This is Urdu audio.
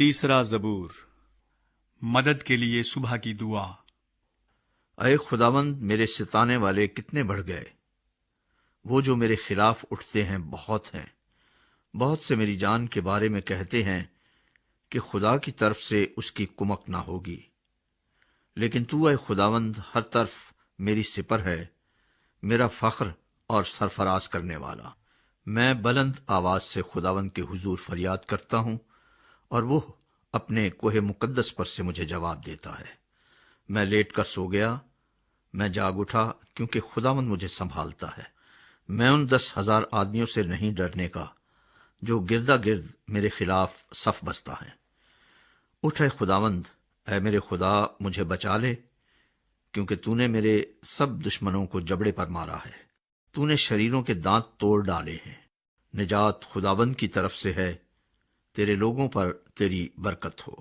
تیسرا زبور، مدد کے لیے صبح کی دعا۔ اے خداوند، میرے ستانے والے کتنے بڑھ گئے، وہ جو میرے خلاف اٹھتے ہیں بہت ہیں۔ بہت سے میری جان کے بارے میں کہتے ہیں کہ خدا کی طرف سے اس کی کمک نہ ہوگی، لیکن تو اے خداوند ہر طرف میری سپر ہے، میرا فخر اور سرفراز کرنے والا۔ میں بلند آواز سے خداوند کے حضور فریاد کرتا ہوں، اور وہ اپنے کوہ مقدس پر سے مجھے جواب دیتا ہے۔ میں لیٹ کر سو گیا، میں جاگ اٹھا، کیونکہ خداوند مجھے سنبھالتا ہے۔ میں ان 10,000 آدمیوں سے نہیں ڈرنے کا جو گردا گرد میرے خلاف صف بستا ہے۔ اٹھ اے خداوند، اے میرے خدا، مجھے بچا لے، کیونکہ تو نے میرے سب دشمنوں کو جبڑے پر مارا ہے۔ تو نے شریروں کے دانت توڑ ڈالے ہیں۔ نجات خداوند کی طرف سے ہے، تیرے لوگوں پر تیری برکت ہو۔